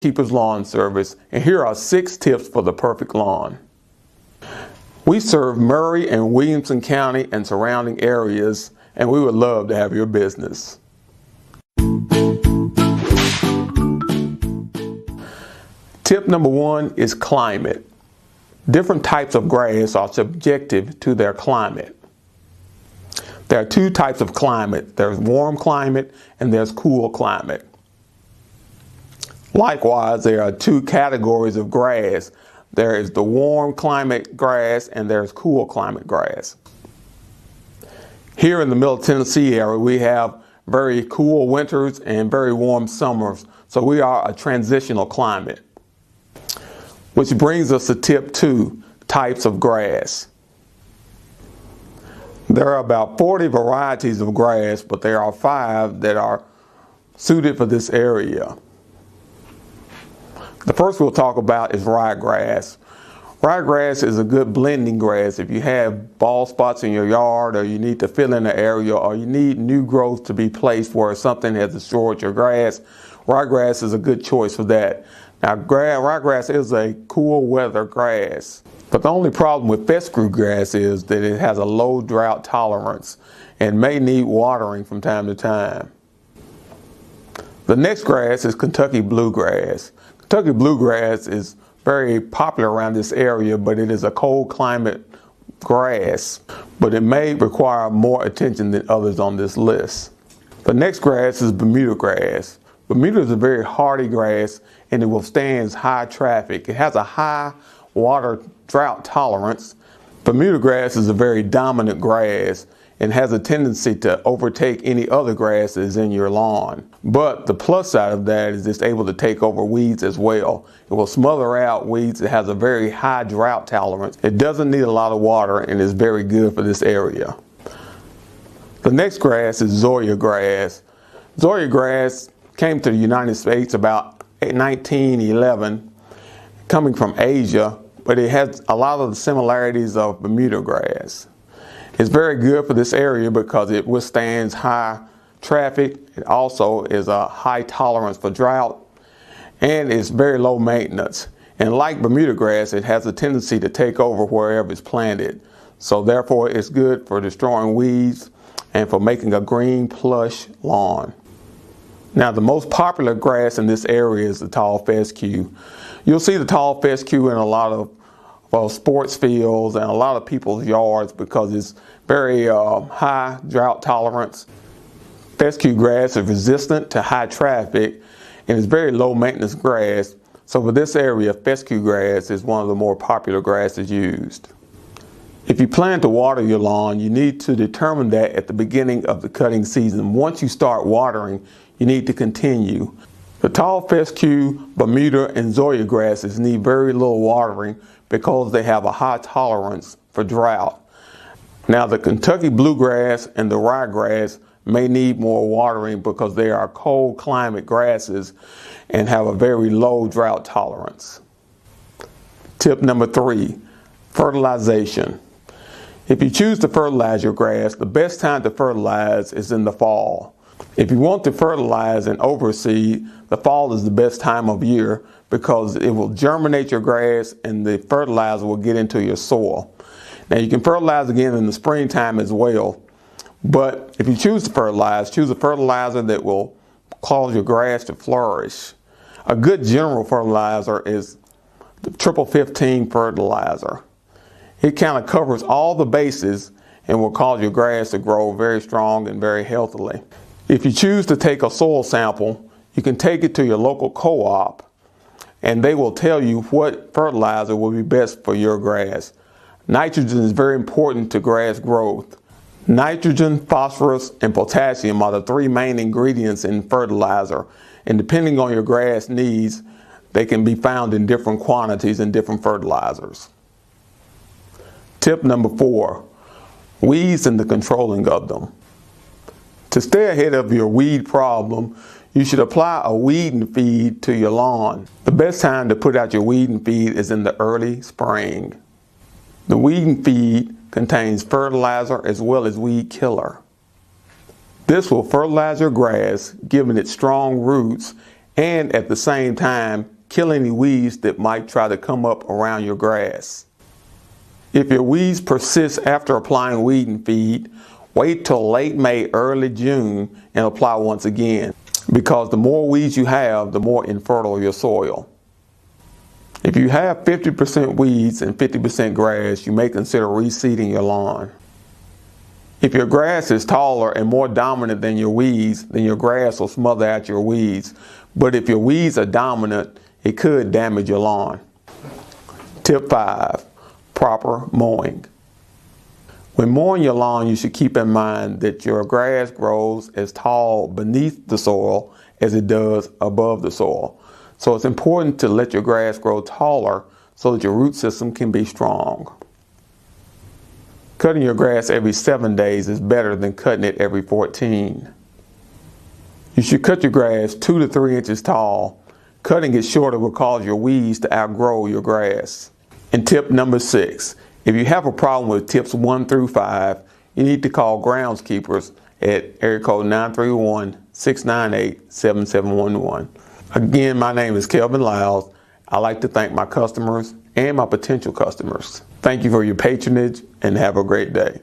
Keeper's Lawn Service, and here are 6 tips for the perfect lawn. We serve Murray and Williamson County and surrounding areas, and we would love to have your business. Tip number 1 is climate. Different types of grass are subjective to their climate. There are 2 types of climate. There's warm climate and there's cool climate. Likewise, there are 2 categories of grass. There is the warm climate grass and there's cool climate grass. Here in the Middle Tennessee area, we have very cool winters and very warm summers. So we are a transitional climate. Which brings us to tip 2, types of grass. There are about 40 varieties of grass, but there are 5 that are suited for this area. The first we'll talk about is ryegrass. Ryegrass is a good blending grass. If you have bald spots in your yard, or you need to fill in an area, or you need new growth to be placed where something has destroyed your grass, ryegrass is a good choice for that. Now, ryegrass is a cool weather grass, but the only problem with fescue grass is that it has a low drought tolerance and may need watering from time to time. The next grass is Kentucky bluegrass. Kentucky bluegrass is very popular around this area, but it is a cold climate grass, but it may require more attention than others on this list. The next grass is Bermuda grass. Bermuda is a very hardy grass and it withstands high traffic. It has a high water drought tolerance. Bermuda grass is a very dominant grass and has a tendency to overtake any other grasses in your lawn. But the plus side of that is it's able to take over weeds as well. It will smother out weeds. It has a very high drought tolerance. It doesn't need a lot of water and is very good for this area. The next grass is Zoysia grass. Zoysia grass came to the United States about 1911, coming from Asia, but it has a lot of the similarities of Bermuda grass. It's very good for this area because it withstands high traffic. It also is a high tolerance for drought and it's very low maintenance. And like Bermuda grass, it has a tendency to take over wherever it's planted. So therefore it's good for destroying weeds and for making a green plush lawn. Now, the most popular grass in this area is the tall fescue. You'll see the tall fescue in a lot of sports fields and a lot of people's yards because it's very high drought tolerance. Fescue grass is resistant to high traffic and it's very low maintenance grass. So for this area, fescue grass is one of the more popular grasses used. If you plan to water your lawn, you need to determine that at the beginning of the cutting season. Once you start watering, you need to continue. The tall fescue, Bermuda, and Zoysia grasses need very little watering because they have a high tolerance for drought. Now, the Kentucky bluegrass and the ryegrass may need more watering because they are cold climate grasses and have a very low drought tolerance. Tip number 3, fertilization. If you choose to fertilize your grass, the best time to fertilize is in the fall. If you want to fertilize and overseed, the fall is the best time of year because it will germinate your grass and the fertilizer will get into your soil. Now, you can fertilize again in the springtime as well, but if you choose to fertilize, choose a fertilizer that will cause your grass to flourish. A good general fertilizer is the Triple 15 fertilizer. It kind of covers all the bases and will cause your grass to grow very strong and very healthily. If you choose to take a soil sample, you can take it to your local co-op and they will tell you what fertilizer will be best for your grass. Nitrogen is very important to grass growth. Nitrogen, phosphorus, and potassium are the 3 main ingredients in fertilizer, and depending on your grass needs, they can be found in different quantities in different fertilizers. Tip number 4, weeds and the controlling of them. To stay ahead of your weed problem, you should apply a weeding feed to your lawn. The best time to put out your weeding feed is in the early spring. The weeding feed contains fertilizer as well as weed killer. This will fertilize your grass, giving it strong roots and at the same time, kill any weeds that might try to come up around your grass. If your weeds persist after applying weeding feed, wait till late May, early June and apply once again, because the more weeds you have, the more infertile your soil. If you have 50% weeds and 50% grass, you may consider reseeding your lawn. If your grass is taller and more dominant than your weeds, then your grass will smother out your weeds. But if your weeds are dominant, it could damage your lawn. Tip 5, proper mowing. When mowing your lawn, you should keep in mind that your grass grows as tall beneath the soil as it does above the soil. So it's important to let your grass grow taller so that your root system can be strong. Cutting your grass every 7 days is better than cutting it every 14. You should cut your grass 2 to 3 inches tall. Cutting it shorter will cause your weeds to outgrow your grass. And tip number 6, if you have a problem with tips 1 through 5, you need to call groundskeepers at area code 931-698-7711. Again, my name is Kelvin Lyles. I'd like to thank my customers and my potential customers. Thank you for your patronage and have a great day.